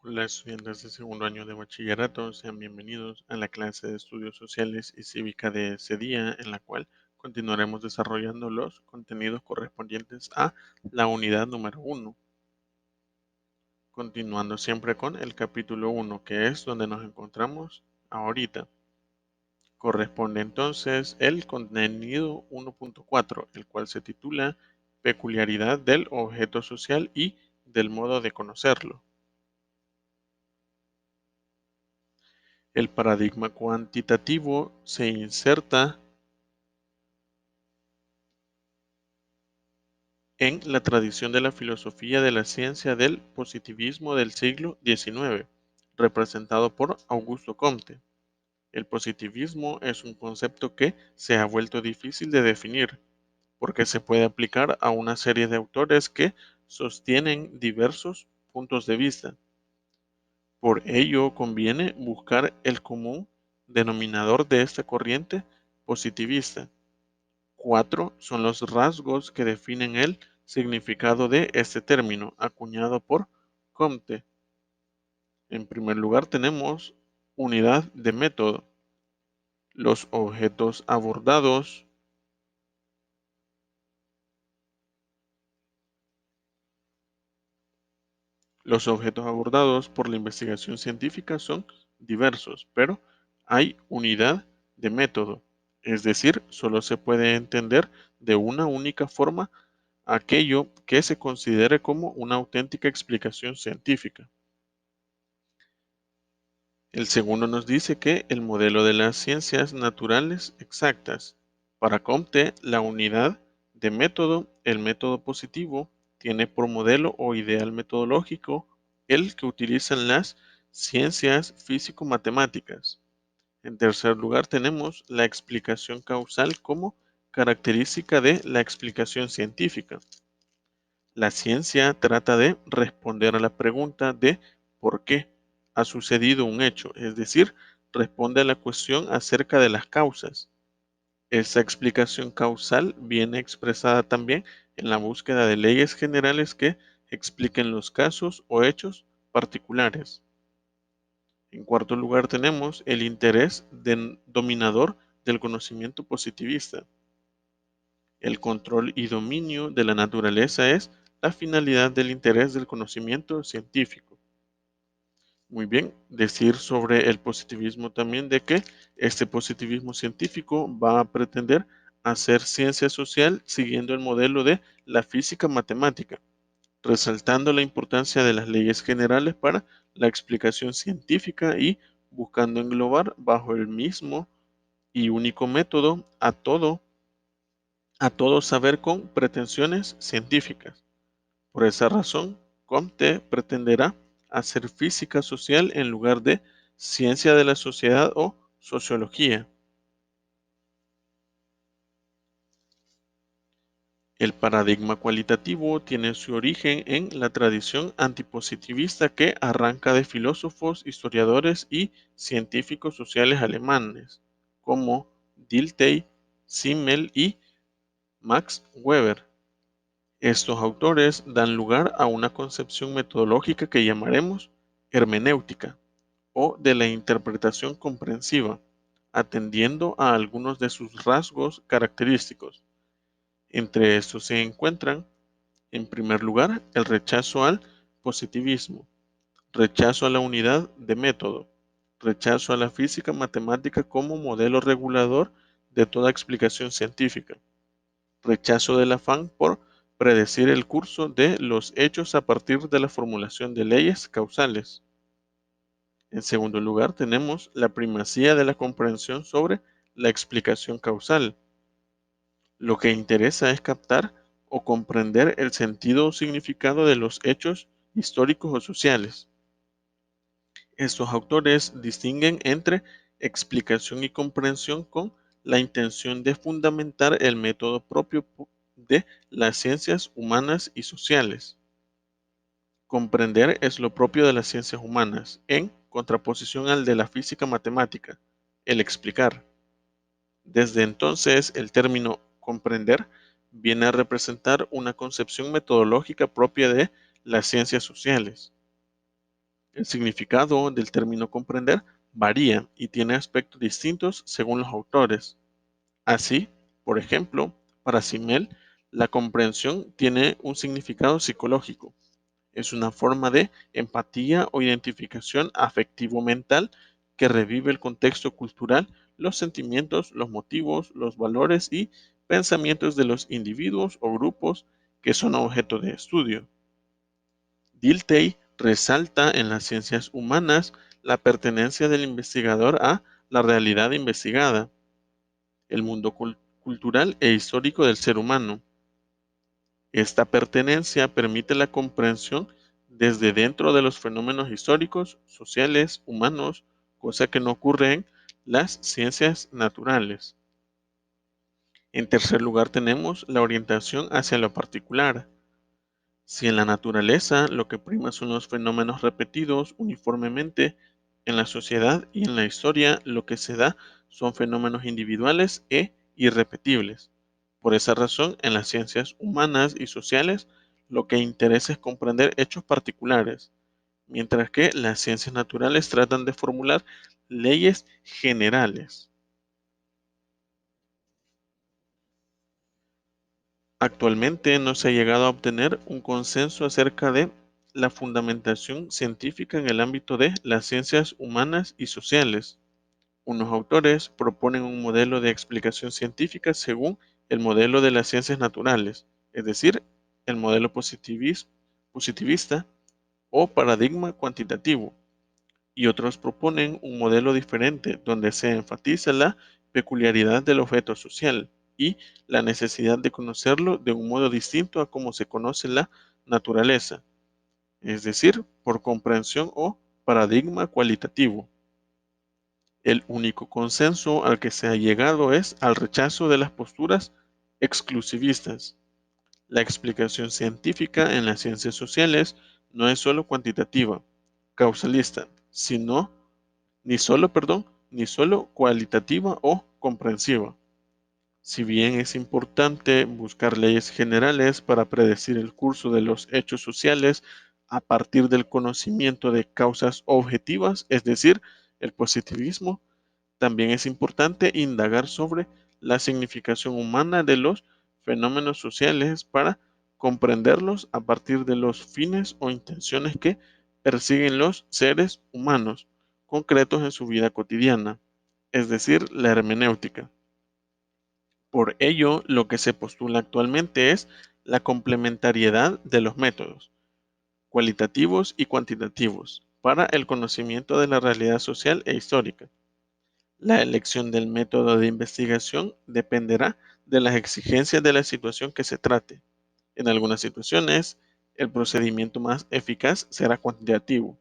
Hola estudiantes de segundo año de bachillerato, sean bienvenidos a la clase de estudios sociales y cívica de ese día, en la cual continuaremos desarrollando los contenidos correspondientes a la unidad número 1, continuando siempre con el capítulo 1, que es donde nos encontramos ahorita. Corresponde entonces el contenido 1.4, el cual se titula Peculiaridad del objeto social y del modo de conocerlo. El paradigma cuantitativo se inserta en la tradición de la filosofía de la ciencia del positivismo del siglo XIX, representado por Augusto Comte. El positivismo es un concepto que se ha vuelto difícil de definir, porque se puede aplicar a una serie de autores que sostienen diversos puntos de vista. Por ello, conviene buscar el común denominador de esta corriente positivista. 4 son los rasgos que definen el significado de este término, acuñado por Comte. En primer lugar tenemos unidad de método. Los objetos abordados, por la investigación científica son diversos, pero hay unidad de método. Es decir, solo se puede entender de una única forma aquello que se considere como una auténtica explicación científica. El segundo nos dice que el modelo de las ciencias naturales exactas. Para Comte, la unidad de método, el método positivo, tiene por modelo o ideal metodológico el que utilizan las ciencias físico-matemáticas. En tercer lugar, tenemos la explicación causal como característica de la explicación científica. La ciencia trata de responder a la pregunta de por qué ha sucedido un hecho, es decir, responde a la cuestión acerca de las causas. Esa explicación causal viene expresada también en la búsqueda de leyes generales que expliquen los casos o hechos particulares. En cuarto lugar tenemos el interés dominador del conocimiento positivista. El control y dominio de la naturaleza es la finalidad del interés del conocimiento científico. Muy bien, decir sobre el positivismo también de que este positivismo científico va a pretender hacer ciencia social siguiendo el modelo de la física matemática, resaltando la importancia de las leyes generales para la explicación científica y buscando englobar bajo el mismo y único método a todo saber con pretensiones científicas. Por esa razón, Comte pretenderá hacer física social en lugar de ciencia de la sociedad o sociología. El paradigma cualitativo tiene su origen en la tradición antipositivista que arranca de filósofos, historiadores y científicos sociales alemanes, como Dilthey, Simmel y Max Weber. Estos autores dan lugar a una concepción metodológica que llamaremos hermenéutica o de la interpretación comprensiva, atendiendo a algunos de sus rasgos característicos. Entre estos se encuentran, en primer lugar, el rechazo al positivismo, rechazo a la unidad de método, rechazo a la física matemática como modelo regulador de toda explicación científica, rechazo del afán por predecir el curso de los hechos a partir de la formulación de leyes causales. En segundo lugar, tenemos la primacía de la comprensión sobre la explicación causal. Lo que interesa es captar o comprender el sentido o significado de los hechos históricos o sociales. Estos autores distinguen entre explicación y comprensión con la intención de fundamentar el método propio de las ciencias humanas y sociales. Comprender es lo propio de las ciencias humanas, en contraposición al de la física matemática, el explicar. Desde entonces, el término comprender viene a representar una concepción metodológica propia de las ciencias sociales. El significado del término comprender varía y tiene aspectos distintos según los autores. Así, por ejemplo, para Simmel, la comprensión tiene un significado psicológico. Es una forma de empatía o identificación afectivo-mental que revive el contexto cultural, los sentimientos, los motivos, los valores y pensamientos de los individuos o grupos que son objeto de estudio. Dilthey resalta en las ciencias humanas la pertenencia del investigador a la realidad investigada, el mundo cultural e histórico del ser humano. Esta pertenencia permite la comprensión desde dentro de los fenómenos históricos, sociales, humanos, cosa que no ocurre en las ciencias naturales. En tercer lugar tenemos la orientación hacia lo particular. Si en la naturaleza lo que prima son los fenómenos repetidos uniformemente, en la sociedad y en la historia lo que se da son fenómenos individuales e irrepetibles. Por esa razón, en las ciencias humanas y sociales lo que interesa es comprender hechos particulares, mientras que las ciencias naturales tratan de formular leyes generales. Actualmente no se ha llegado a obtener un consenso acerca de la fundamentación científica en el ámbito de las ciencias humanas y sociales. Unos autores proponen un modelo de explicación científica según el modelo de las ciencias naturales, es decir, el modelo positivista o paradigma cuantitativo, y otros proponen un modelo diferente donde se enfatiza la peculiaridad del objeto social y la necesidad de conocerlo de un modo distinto a cómo se conoce la naturaleza, es decir, por comprensión o paradigma cualitativo. El único consenso al que se ha llegado es al rechazo de las posturas exclusivistas. La explicación científica en las ciencias sociales no es solo cuantitativa, causalista, sino ni solo cualitativa o comprensiva. Si bien es importante buscar leyes generales para predecir el curso de los hechos sociales a partir del conocimiento de causas objetivas, es decir, el positivismo, también es importante indagar sobre la significación humana de los fenómenos sociales para comprenderlos a partir de los fines o intenciones que persiguen los seres humanos concretos en su vida cotidiana, es decir, la hermenéutica. Por ello, lo que se postula actualmente es la complementariedad de los métodos cualitativos y cuantitativos para el conocimiento de la realidad social e histórica. La elección del método de investigación dependerá de las exigencias de la situación que se trate. En algunas situaciones, el procedimiento más eficaz será cuantitativo,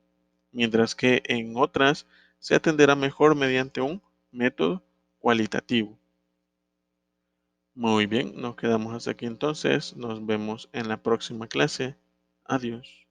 mientras que en otras se atenderá mejor mediante un método cualitativo. Muy bien, nos quedamos hasta aquí entonces. Nos vemos en la próxima clase. Adiós.